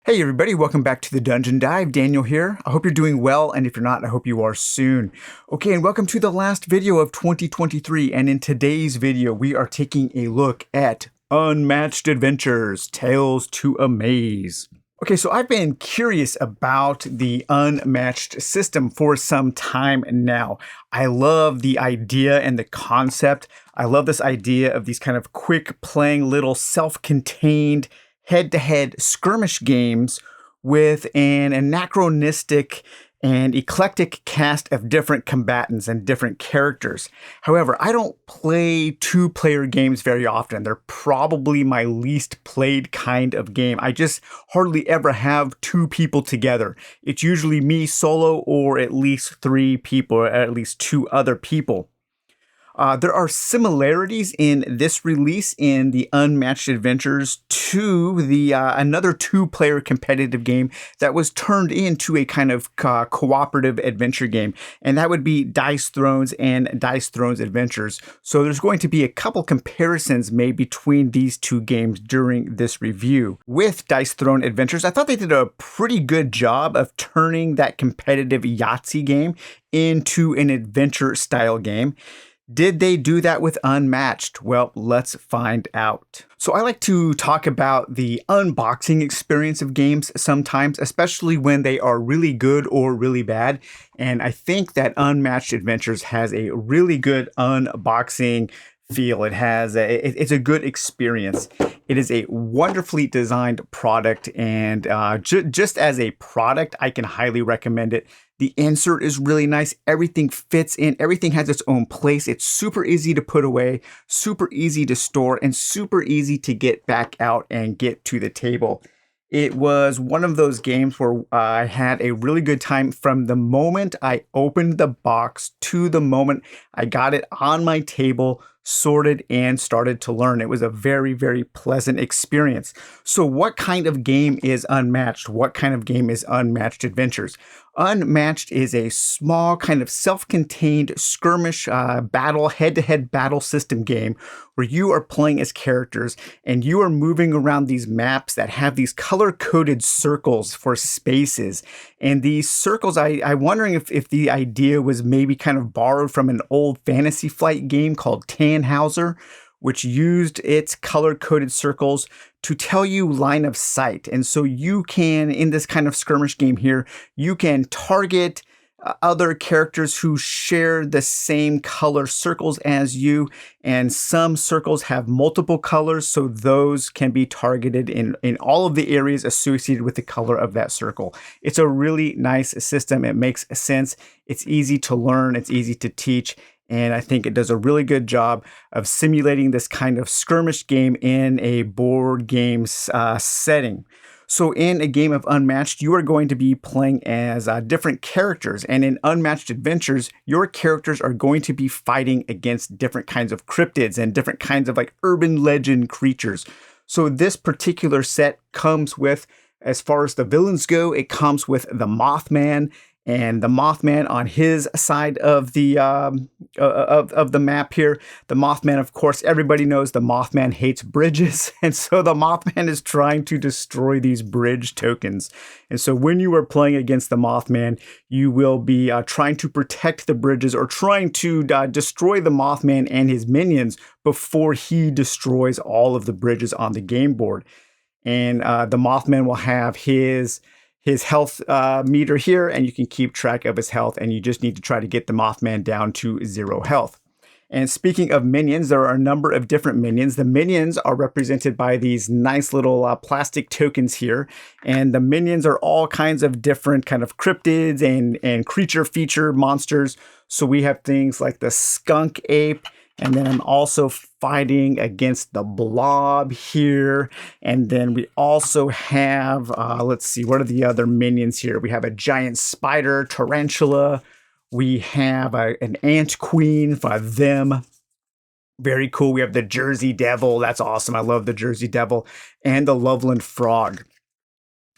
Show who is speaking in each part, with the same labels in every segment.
Speaker 1: Hey everybody, welcome back to the Dungeon Dive. Daniel here. I hope you're doing well, and if you're not, I hope you are soon. Okay, and welcome to the last video of 2023, and in today's video, we are taking a look at Unmatched Adventures, Tales to Amaze. Okay, so I've been curious about the Unmatched system for some time now. I love the idea and the concept. I love this idea of these kind of quick playing little self-contained head-to-head skirmish games with an anachronistic and eclectic cast of different combatants and different characters. However, I don't play two-player games very often. They're probably my least played kind of game. I just hardly ever have two people together. It's usually me solo or at least three people, or at least two other people. There are similarities in this release in the Unmatched Adventures to the another two-player competitive game that was turned into a kind of cooperative adventure game, and that would be Dice Thrones and Dice Thrones Adventures. So there's going to be a couple comparisons made between these two games during this review. With Dice Throne Adventures, I thought they did a pretty good job of turning that competitive Yahtzee game into an adventure-style game. Did they do that with Unmatched? Well, let's find out. So I like to talk about the unboxing experience of games sometimes, especially when they are really good or really bad. And I think that Unmatched Adventures has a really good unboxing feel. It's a good experience. It is a wonderfully designed product, and just as a product, I can highly recommend it. The insert is really nice. Everything fits in. Everything has its own place. It's super easy to put away, super easy to store, and super easy to get back out and get to the table. It was one of those games where I had a really good time from the moment I opened the box to the moment I got it on my table, sorted, and started to learn. It was a very, very pleasant experience. So what kind of game is Unmatched? What kind of game is Unmatched Adventures? Unmatched is a small kind of self-contained skirmish battle, head-to-head battle system game where you are playing as characters and you are moving around these maps that have these color-coded circles for spaces. And these circles, I'm wondering if the idea was maybe kind of borrowed from an old Fantasy Flight game called Tannhauser, which used its color-coded circles to tell you line of sight. And so you can, in this kind of skirmish game here, you can target other characters who share the same color circles as you, and some circles have multiple colors, so those can be targeted in all of the areas associated with the color of that circle. It's a really nice system. It makes sense. It's easy to learn. It's easy to teach. And I think it does a really good job of simulating this kind of skirmish game in a board game setting. So in a game of Unmatched, you are going to be playing as different characters. And in Unmatched Adventures, your characters are going to be fighting against different kinds of cryptids and different kinds of like urban legend creatures. So this particular set comes with, as far as the villains go, it comes with the Mothman. And the Mothman on his side of the map here. The Mothman, of course, everybody knows the Mothman hates bridges. And so the Mothman is trying to destroy these bridge tokens. And so when you are playing against the Mothman, you will be trying to protect the bridges or trying to destroy the Mothman and his minions before he destroys all of the bridges on the game board. And the Mothman will have his health meter here, and you can keep track of his health, and you just need to try to get the Mothman down to 0 health. And speaking of minions, there are a number of different minions. The minions are represented by these nice little plastic tokens here, and the minions are all kinds of different kind of cryptids and creature feature monsters. So we have things like the skunk ape, and then I'm also fighting against the blob here. And then we also have, let's see, what are the other minions here? We have a giant spider, tarantula. We have an ant queen for them. Very cool. We have the Jersey Devil. That's awesome. I love the Jersey Devil. And the Loveland Frog.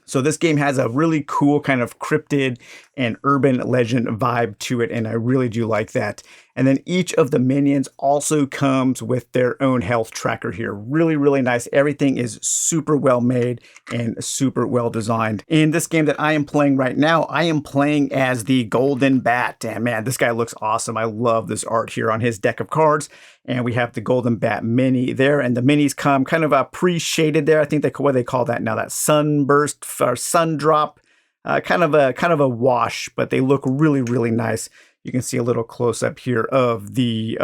Speaker 1: So this game has a really cool kind of cryptid and urban legend vibe to it, and I really do like that. And then each of the minions also comes with their own health tracker here. Really, really nice. Everything is super well made and super well designed. In this game that I am playing right now, I am playing as the Golden Bat. And man, this guy looks awesome. I love this art here on his deck of cards. And we have the Golden Bat mini there. And the minis come kind of pre-shaded there. I think what they call that now, that sunburst or sun drop. Kind of a wash, but they look really, really nice. You can see a little close up here of the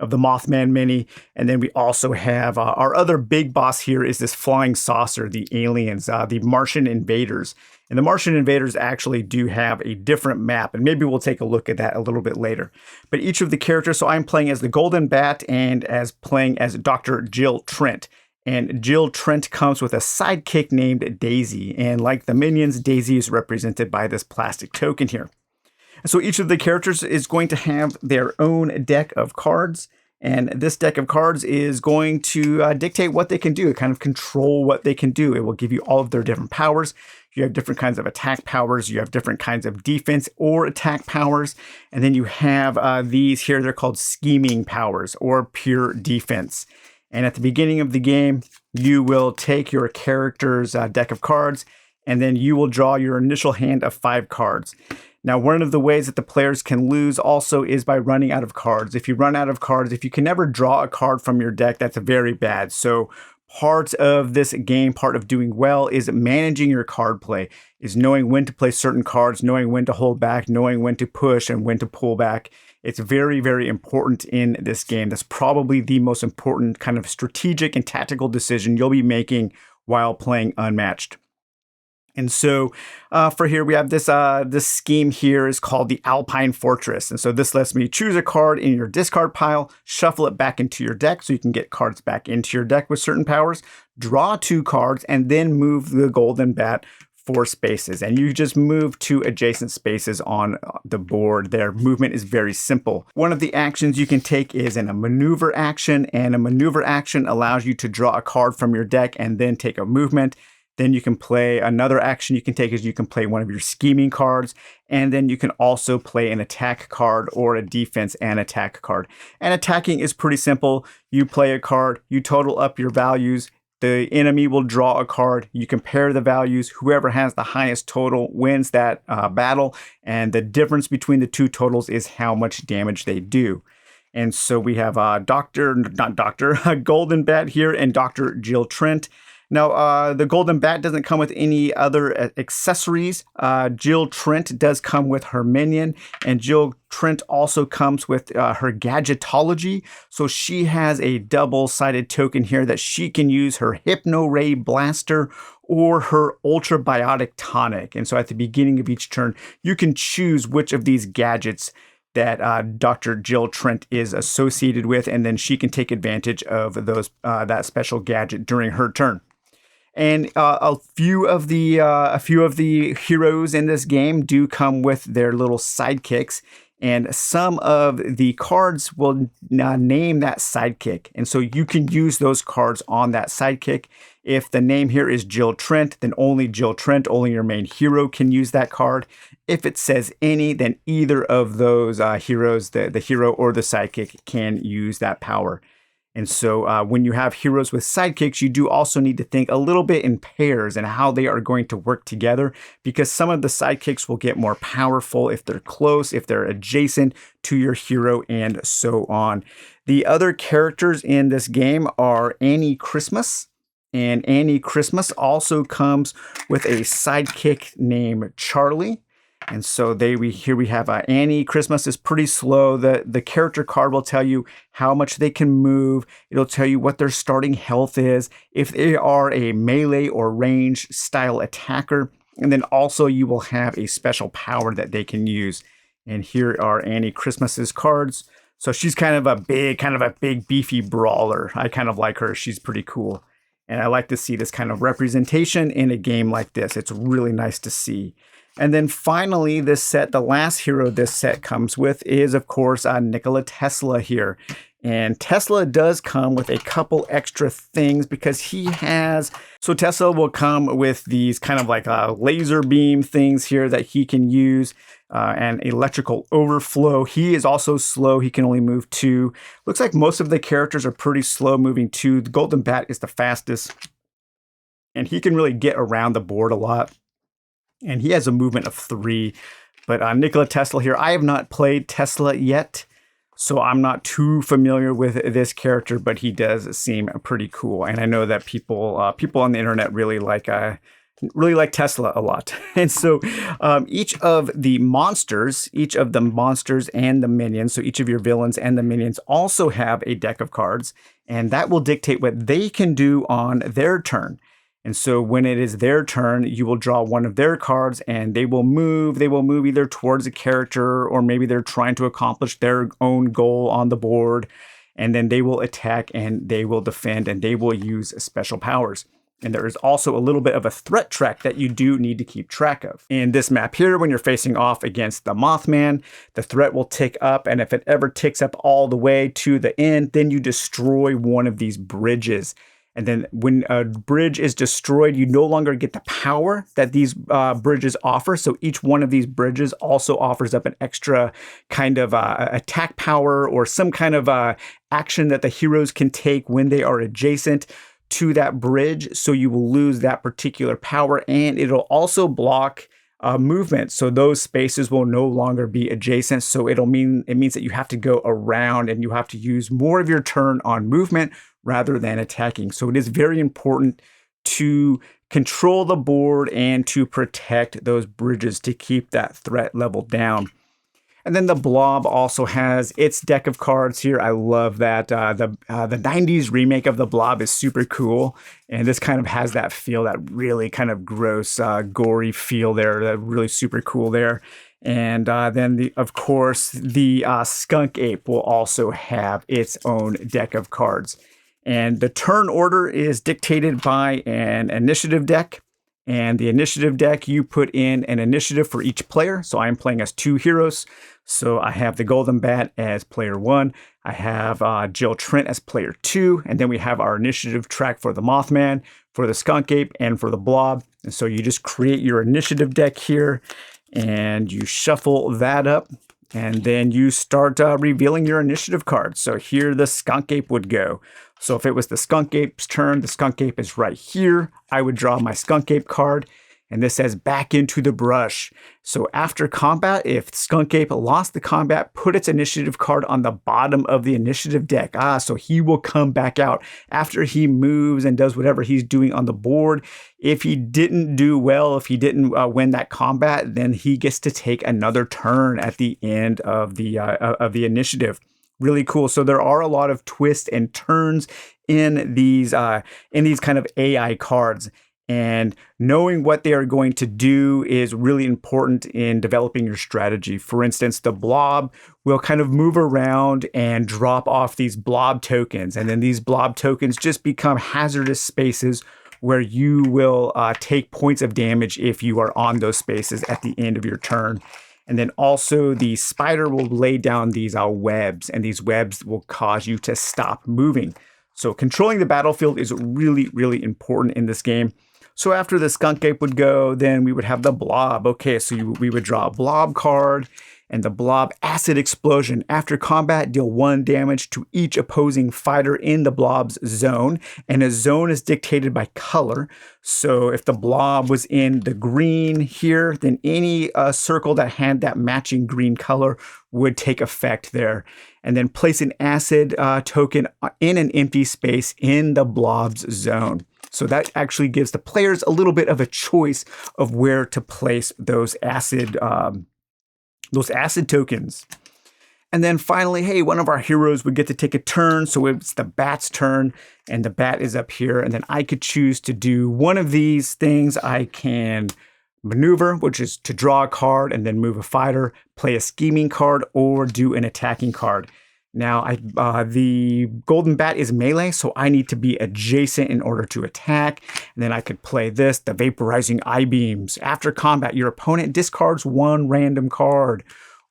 Speaker 1: Mothman mini, and then we also have our other big boss here is this flying saucer, the aliens, the Martian invaders. And the Martian invaders actually do have a different map, and maybe we'll take a look at that a little bit later. But each of the characters, so I'm playing as the Golden Bat and playing as Dr. Jill Trent. And Jill Trent comes with a sidekick named Daisy. And like the minions, Daisy is represented by this plastic token here. So each of the characters is going to have their own deck of cards. And this deck of cards is going to dictate what they can do, kind of control what they can do. It will give you all of their different powers. You have different kinds of attack powers. You have different kinds of defense or attack powers. And then you have these here. They're called scheming powers or pure defense. And at the beginning of the game, you will take your character's deck of cards, and then you will draw your initial hand of 5 cards. Now, one of the ways that the players can lose also is by running out of cards. If you run out of cards, if you can never draw a card from your deck, that's very bad. So part of this game, part of doing well, is managing your card play, is knowing when to play certain cards, knowing when to hold back, knowing when to push and when to pull back. It's very, very important in this game. That's probably the most important kind of strategic and tactical decision you'll be making while playing Unmatched. And so for here, we have this scheme here is called the Alpine Fortress. And so this lets me choose a card in your discard pile, shuffle it back into your deck so you can get cards back into your deck with certain powers, draw 2 cards, and then move the Golden Bat 4 spaces. And you just move 2 adjacent spaces on the board. Their movement is very simple. One of the actions you can take is a maneuver action, and a maneuver action allows you to draw a card from your deck and then take a movement. Then you can play another action you can take is you can play one of your scheming cards, and then you can also play an attack card or a defense and attack card. And attacking is pretty simple. You play a card, you total up your values, the enemy will draw a card, you compare the values, whoever has the highest total wins that battle, and the difference between the 2 totals is how much damage they do. And so we have Golden Bat here and Dr. Jill Trent. Now, the Golden Bat doesn't come with any other accessories. Jill Trent does come with her minion, and Jill Trent also comes with her gadgetology. So she has a double-sided token here that she can use her Hypno Ray Blaster or her Ultrabiotic Tonic. And so at the beginning of each turn, you can choose which of these gadgets that Dr. Jill Trent is associated with, and then she can take advantage of those that special gadget during her turn. And a few of the heroes in this game do come with their little sidekicks, and some of the cards will name that sidekick. And so you can use those cards on that sidekick. If the name here is Jill Trent, then only Jill Trent, only your main hero can use that card. If it says any, then either of those heroes, the hero or the sidekick, can use that power. And so when you have heroes with sidekicks, you do also need to think a little bit in pairs and how they are going to work together, because some of the sidekicks will get more powerful if they're close, if they're adjacent to your hero, and so on. The other characters in this game are Annie Christmas. And Annie Christmas also comes with a sidekick named Charlie. And so we have Annie Christmas is pretty slow. The character card will tell you how much they can move. It'll tell you what their starting health is, if they are a melee or range style attacker. And then also you will have a special power that they can use. And here are Annie Christmas's cards. So she's kind of a big beefy brawler. I kind of like her. She's pretty cool. And I like to see this kind of representation in a game like this. It's really nice to see. And then finally, this set, the last hero this set comes with is, of course, Nikola Tesla here. And Tesla does come with a couple extra things because so Tesla will come with these kind of like laser beam things here that he can use. and electrical overflow. He is also slow. He can only move 2. Looks like most of the characters are pretty slow moving 2. The golden bat is the fastest, and he can really get around the board a lot. And he has a movement of 3. But Nikola Tesla here, I have not played Tesla yet, so I'm not too familiar with this character, but he does seem pretty cool. And I know that people on the internet really like Tesla a lot. And so each of the monsters and the minions, so each of your villains and the minions also have a deck of cards, and that will dictate what they can do on their turn. And so when it is their turn, you will draw one of their cards and they will move. They will move either towards a character, or maybe they're trying to accomplish their own goal on the board. And then they will attack and they will defend and they will use special powers. And there is also a little bit of a threat track that you do need to keep track of. In this map here, when you're facing off against the Mothman, the threat will tick up. And if it ever ticks up all the way to the end, then you destroy one of these bridges. And then when a bridge is destroyed, you no longer get the power that these bridges offer. So each one of these bridges also offers up an extra kind of attack power, or some kind of action that the heroes can take when they are adjacent to that bridge. So you will lose that particular power, and it'll also block movement. So those spaces will no longer be adjacent. So it means that you have to go around and you have to use more of your turn on movement rather than attacking. So it is very important to control the board and to protect those bridges to keep that threat level down. And then the blob also has its deck of cards here. I love that. The 90s remake of the blob is super cool. And this kind of has that feel, that really kind of gross, gory feel there. That really super cool there. And then, of course, the skunk ape will also have its own deck of cards. And the turn order is dictated by an initiative deck. And the initiative deck, you put in an initiative for each player. So I'm playing as 2 heroes. So I have the Golden Bat as player 1. I have Jill Trent as player 2. And then we have our initiative track for the Mothman, for the Skunk Ape, and for the Blob. And so you just create your initiative deck here, and you shuffle that up. And then you start revealing your initiative cards. So here the Skunk Ape would go. So if it was the Skunk Ape's turn, the Skunk Ape is right here. I would draw my Skunk Ape card, and this says back into the brush. So after combat, if Skunk Ape lost the combat, put its initiative card on the bottom of the initiative deck. So he will come back out after he moves and does whatever he's doing on the board. If he didn't do well, if he didn't win that combat, then he gets to take another turn at the end of the initiative. Really cool. So there are a lot of twists and turns in these kind of AI cards. And knowing what they are going to do is really important in developing your strategy. For instance, the blob will kind of move around and drop off these blob tokens. And then these blob tokens just become hazardous spaces where you will take points of damage if you are on those spaces at the end of your turn. And then also the spider will lay down these webs, and these webs will cause you to stop moving. So controlling the battlefield is really, really important in this game. So after the Skunk Ape would go, then we would have the Blob. Okay, so we would draw a Blob card, and the Blob Acid Explosion. After combat, deal 1 damage to each opposing fighter in the Blob's zone. And a zone is dictated by color. So if the Blob was in the green here, then any circle that had that matching green color would take effect there. And then place an acid token in an empty space in the Blob's zone. So that actually gives the players a little bit of a choice of where to place those acid tokens. And then finally, hey, one of our heroes would get to take a turn. So it's the bat's turn, and the bat is up here. And then I could choose to do one of these things. I can maneuver, which is to draw a card and then move a fighter, play a scheming card, or do an attacking card. Now, the Golden Bat is melee, so I need to be adjacent in order to attack. And then I could play this, the Vaporizing Eye Beams. After combat, your opponent discards 1 random card.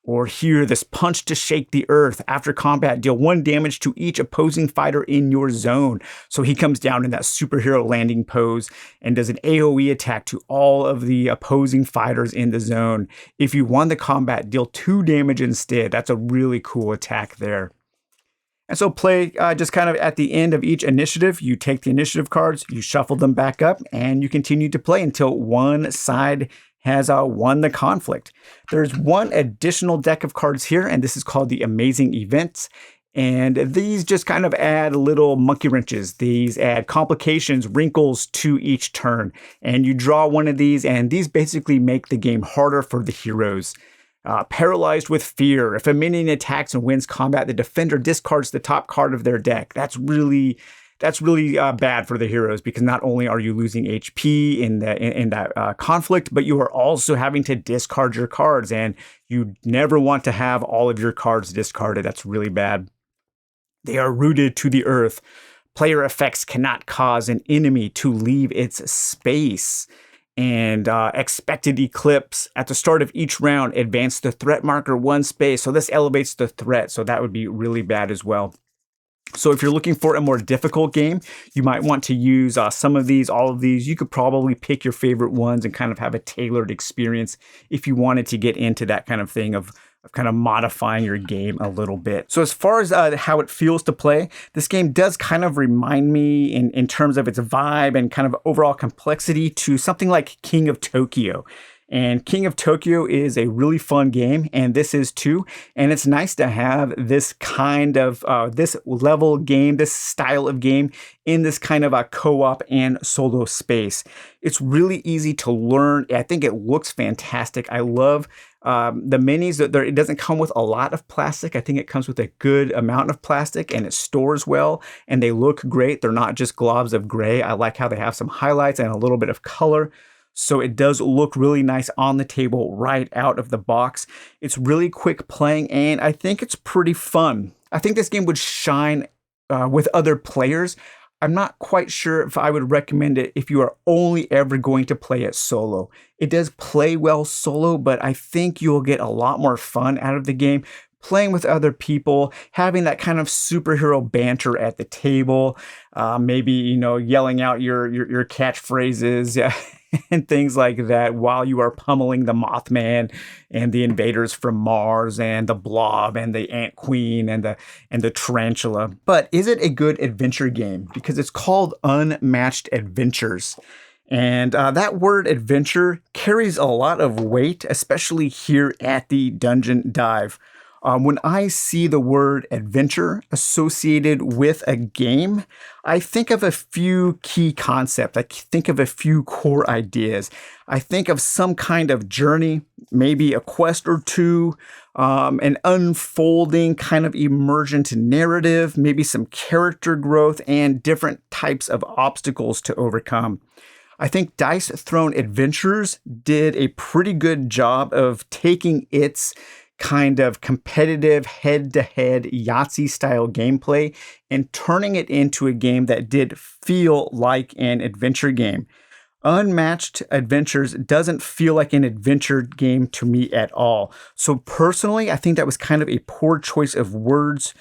Speaker 1: Or here, this punch to shake the earth. After combat, deal 1 damage to each opposing fighter in your zone. So he comes down in that superhero landing pose and does an AoE attack to all of the opposing fighters in the zone. If you won the combat, deal 2 damage instead. That's a really cool attack there. And so play just kind of at the end of each initiative, you take the initiative cards, you shuffle them back up, and you continue to play until one side has won the conflict. There's one additional deck of cards here, and this is called the Amazing Events. And these just kind of add little monkey wrenches. These add complications, wrinkles to each turn. And you draw one of these, and these basically make the game harder for the heroes. Paralyzed with fear. If a minion attacks and wins combat, the defender discards the top card of their deck. That's really bad for the heroes, because not only are you losing HP in that conflict, but you are also having to discard your cards, and you never want to have all of your cards discarded. That's really bad. They are rooted to the earth. Player effects cannot cause an enemy to leave its space. And expected eclipse at the start of each round, advance the threat marker 1 space. So this elevates the threat. So that would be really bad as well. So if you're looking for a more difficult game, you might want to use some of these, all of these. You could probably pick your favorite ones and kind of have a tailored experience if you wanted to get into that kind of thing of kind of modifying your game a little bit. So as far as how it feels to play, this game does kind of remind me in terms of its vibe and kind of overall complexity to something like King of Tokyo. And King of Tokyo is a really fun game, and this is too. And it's nice to have this kind of, this level game, this style of game in this kind of a co-op and solo space. It's really easy to learn. I think it looks fantastic. I love the minis. It doesn't come with a lot of plastic. I think it comes with a good amount of plastic, and it stores well, and they look great. They're not just globs of gray. I like how they have some highlights and a little bit of color. So it does look really nice on the table right out of the box. It's really quick playing, and I think it's pretty fun. I think this game would shine with other players. I'm not quite sure if I would recommend it if you are only ever going to play it solo. It does play well solo, but I think you'll get a lot more fun out of the game playing with other people, having that kind of superhero banter at the table, maybe, yelling out your catchphrases and things like that while you are pummeling the Mothman and the invaders from Mars and the Blob and the Ant Queen and the Tarantula. But is it a good adventure game? Because it's called Unmatched Adventures. And that word adventure carries a lot of weight, especially here at the Dungeon Dive. When I see the word adventure associated with a game, I think of a few key concepts. I think of a few core ideas. I think of some kind of journey, maybe a quest or two, an unfolding kind of emergent narrative, maybe some character growth, and different types of obstacles to overcome. I think Dice Throne Adventures did a pretty good job of taking its kind of competitive head-to-head Yahtzee-style gameplay and turning it into a game that did feel like an adventure game. Unmatched Adventures doesn't feel like an adventure game to me at all. So personally, I think that was kind of a poor choice of words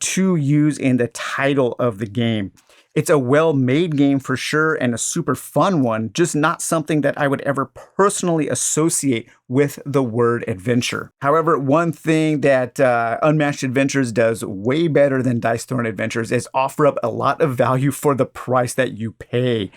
Speaker 1: to use in the title of the game. It's a well-made game for sure, and a super fun one, just not something that I would ever personally associate with the word adventure. However, one thing that Unmatched Adventures does way better than Dice Throne Adventures is offer up a lot of value for the price that you pay.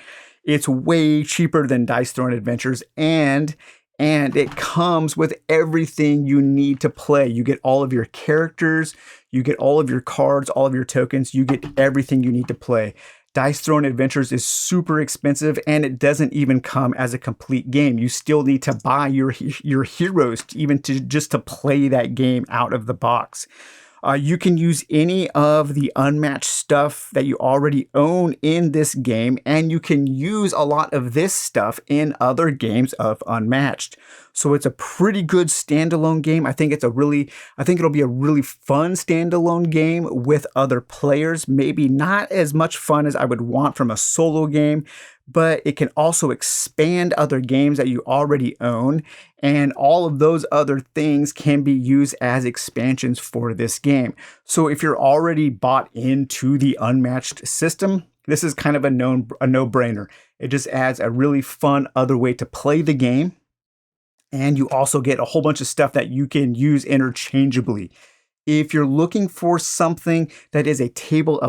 Speaker 1: It's way cheaper than Dice Throne Adventures, and it comes with everything you need to play. You get all of your characters, you get all of your cards, all of your tokens, you get everything you need to play. Dice Throne Adventures is super expensive, and it doesn't even come as a complete game. You still need to buy your heroes just to play that game out of the box. You can use any of the Unmatched stuff that you already own in this game, and you can use a lot of this stuff in other games of Unmatched. So it's a pretty good standalone game. I think it'll be a really fun standalone game with other players. Maybe not as much fun as I would want from a solo game, but it can also expand other games that you already own, and all of those other things can be used as expansions for this game. So if you're already bought into the Unmatched system, this is kind of a no-brainer. It just adds a really fun other way to play the game, and you also get a whole bunch of stuff that you can use interchangeably. If you're looking for something that is a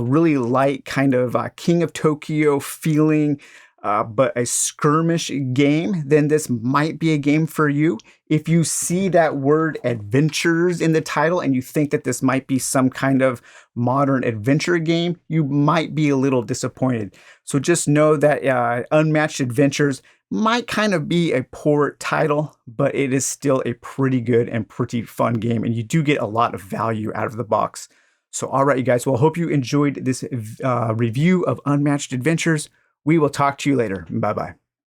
Speaker 1: really light kind of King of Tokyo feeling, but a skirmish game, then this might be a game for you. If you see that word adventures in the title and you think that this might be some kind of modern adventure game, you might be a little disappointed. So just know that Unmatched Adventures might kind of be a poor title, but it is still a pretty good and pretty fun game, and you do get a lot of value out of the box. So, all right, you guys. Well, I hope you enjoyed this review of Unmatched Adventures. We will talk to you later. Bye-bye.